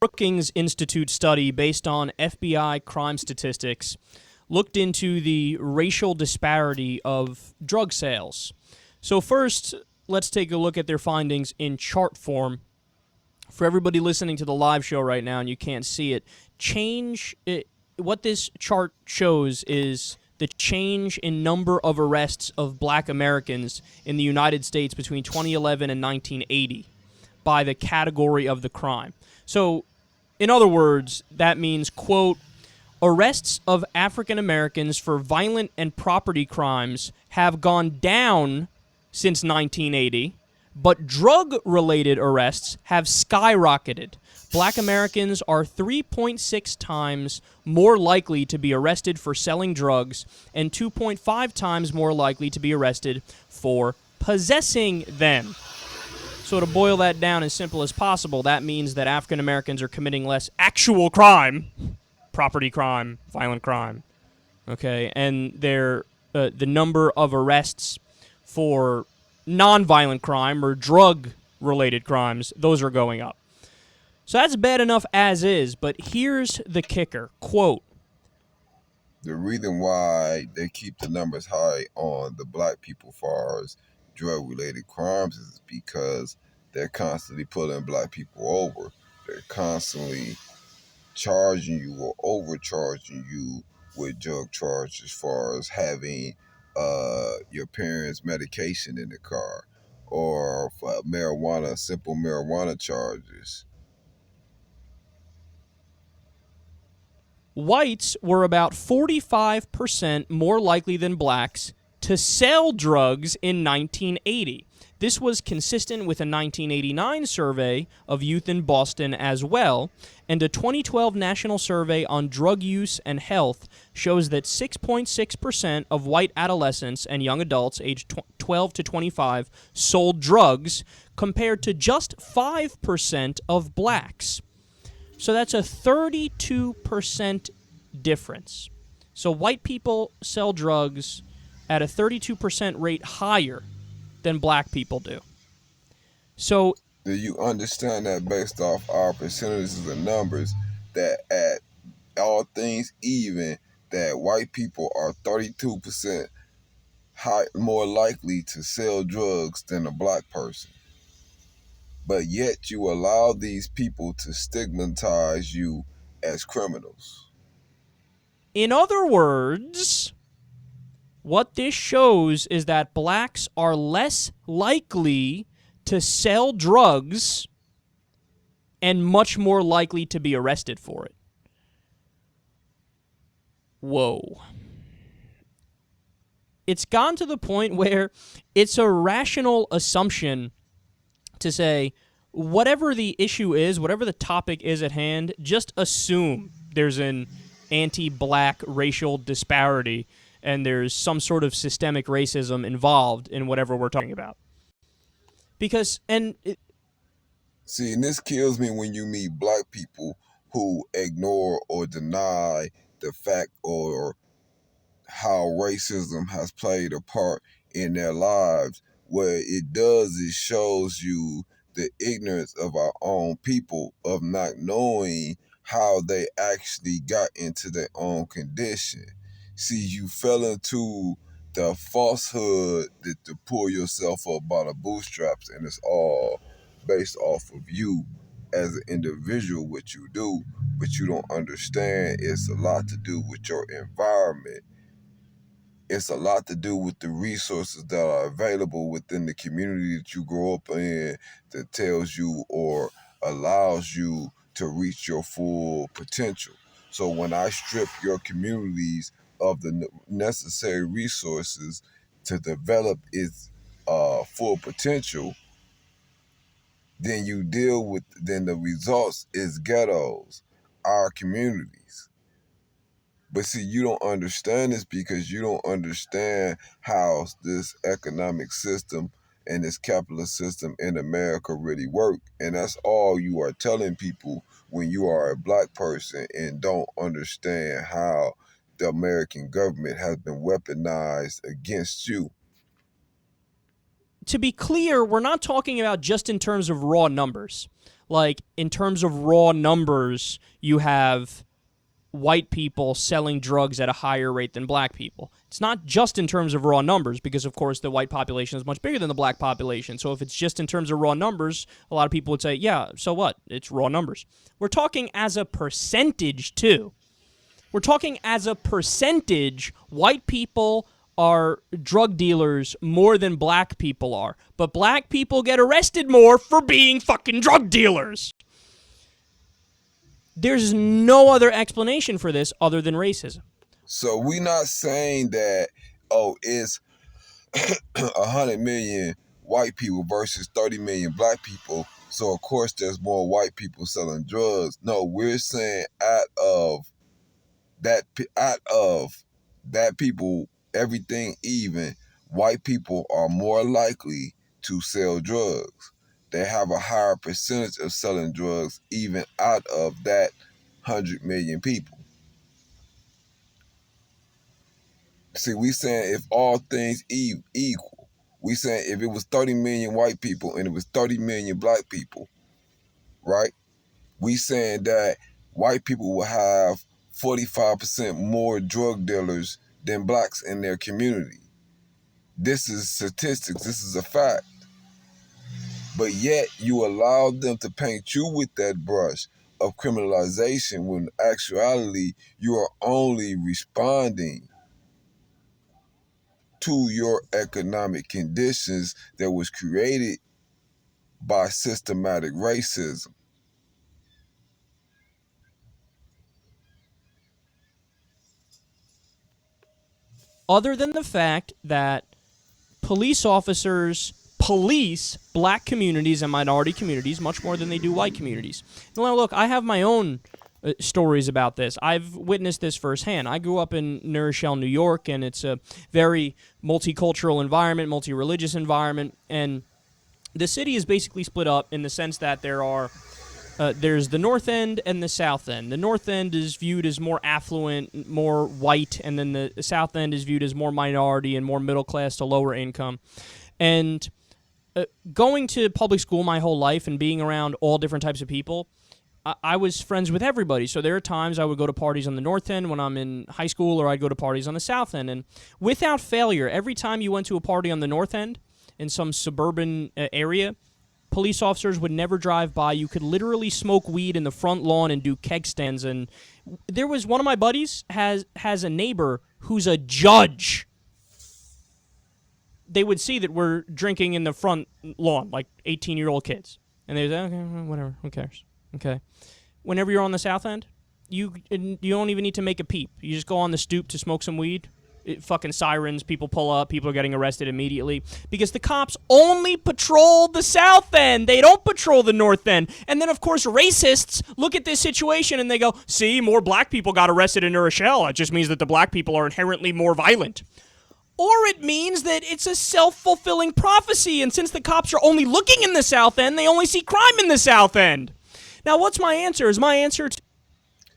Brookings Institute study based on FBI crime statistics looked into the racial disparity of drug sales. So first, let's take a look at their findings in chart form. For everybody listening to the live show right now and you can't see it, what this chart shows is the change in number of arrests of black Americans in the United States between 2011 and 1980 by the category of the crime. So, in other words, that means, quote, arrests of African Americans for violent and property crimes have gone down since 1980, but drug-related arrests have skyrocketed. Black Americans are 3.6 times more likely to be arrested for selling drugs and 2.5 times more likely to be arrested for possessing them. So to boil that down as simple as possible, that means that African Americans are committing less actual crime, property crime, violent crime, okay, and the number of arrests for non-violent crime or drug-related crimes, those are going up. So that's bad enough as is, but here's the kicker, quote, the reason why they keep the numbers high on the black people far as drug-related crimes is because they're constantly pulling black people over. They're constantly charging you or overcharging you with drug charges as far as having your parents' medication in the car or for simple marijuana charges. Whites were about 45% more likely than blacks to sell drugs in 1980. This was consistent with a 1989 survey of youth in Boston as well, and a 2012 national survey on drug use and health shows that 6.6% of white adolescents and young adults aged 12 to 25 sold drugs, compared to just 5% of blacks. So that's a 32% difference. So white people sell drugs at a 32% rate higher than black people do. So do you understand that based off our percentages and numbers, that at all things even, that white people are 32% more likely to sell drugs than a black person? But yet you allow these people to stigmatize you as criminals. in other words, what this shows is that blacks are less likely to sell drugs and much more likely to be arrested for it. Whoa. It's gone to the point where it's a rational assumption to say, whatever the issue is, whatever the topic is at hand, just assume there's an anti-black racial disparity and there's some sort of systemic racism involved in whatever we're talking about. Because, see, and this kills me when you meet black people who ignore or deny the fact or how racism has played a part in their lives. What it does is shows you the ignorance of our own people of not knowing how they actually got into their own condition. See, you fell into the falsehood that to pull yourself up by the bootstraps, and it's all based off of you as an individual, what you do, but you don't understand it's a lot to do with your environment. It's a lot to do with the resources that are available within the community that you grow up in that tells you or allows you to reach your full potential. So when I strip your communities of the necessary resources to develop its full potential, then then the results is ghettos, our communities. But see, you don't understand this because you don't understand how this economic system and this capitalist system in America really work. And that's all you are telling people when you are a black person and don't understand how the American government has been weaponized against you. to be clear, we're not talking about just in terms of raw numbers. like in terms of raw numbers, you have white people selling drugs at a higher rate than black people. It's not just in terms of raw numbers, because of course the white population is much bigger than the black population. So if it's just in terms of raw numbers, a lot of people would say, yeah, so what? It's raw numbers. We're talking as a percentage too. We're talking as a percentage, white people are drug dealers more than black people are. But black people get arrested more for being fucking drug dealers. There's no other explanation for this other than racism. So we not saying that, it's 100 million white people versus 30 million black people, so of course there's more white people selling drugs. No, we're saying out of that people, everything even, white people are more likely to sell drugs. They have a higher percentage of selling drugs even out of that 100 million people. See, we saying if all things equal, we saying if it was 30 million white people and it was 30 million black people, right? We saying that white people will have 45% more drug dealers than blacks in their community. This is statistics. This is a fact. But yet you allow them to paint you with that brush of criminalization when actuality you are only responding to your economic conditions that was created by systematic racism. Other than the fact that police officers police black communities and minority communities much more than they do white communities. Now, look, I have my own stories about this. I've witnessed this firsthand. I grew up in New Rochelle, New York, and it's a very multicultural environment, multi-religious environment, and the city is basically split up in the sense that there's the North End and the South End. The North End is viewed as more affluent, more white, and then the South End is viewed as more minority and more middle class to lower income. And going to public school my whole life and being around all different types of people, I was friends with everybody. So there are times I would go to parties on the North End when I'm in high school, or I'd go to parties on the South End. And without failure, every time you went to a party on the North End in some suburban area, police officers would never drive by. You could literally smoke weed in the front lawn and do keg stands. And there was one of my buddies has a neighbor who's a judge. They would see that we're drinking in the front lawn, like 18-year-old kids. And they'd say, okay, whatever, who cares? Okay. Whenever you're on the South End, you don't even need to make a peep. You just go on the stoop to smoke some weed. Fucking sirens, people pull up, people are getting arrested immediately because the cops only patrol the South End. They don't patrol the North End. And then, of course, racists look at this situation and they go, see, more black people got arrested in New Rochelle. It just means that the black people are inherently more violent. Or it means that it's a self-fulfilling prophecy, and since the cops are only looking in the South End, they only see crime in the South End. Now, what's my answer? Is my answer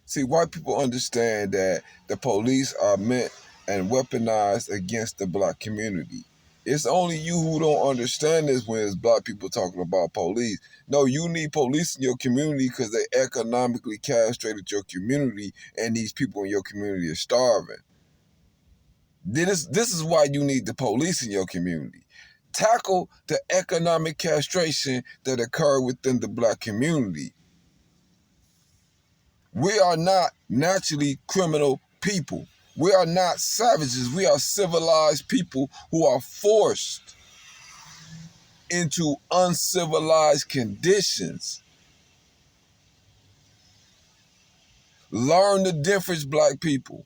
See, white people understand that the police are meant and weaponized against the black community. It's only you who don't understand this when it's black people talking about police. No, you need police in your community because they economically castrated your community, and these people in your community are starving. This is why you need the police in your community. Tackle the economic castration that occurred within the black community. We are not naturally criminal people. We are not savages. We are civilized people who are forced into uncivilized conditions. Learn the difference, black people.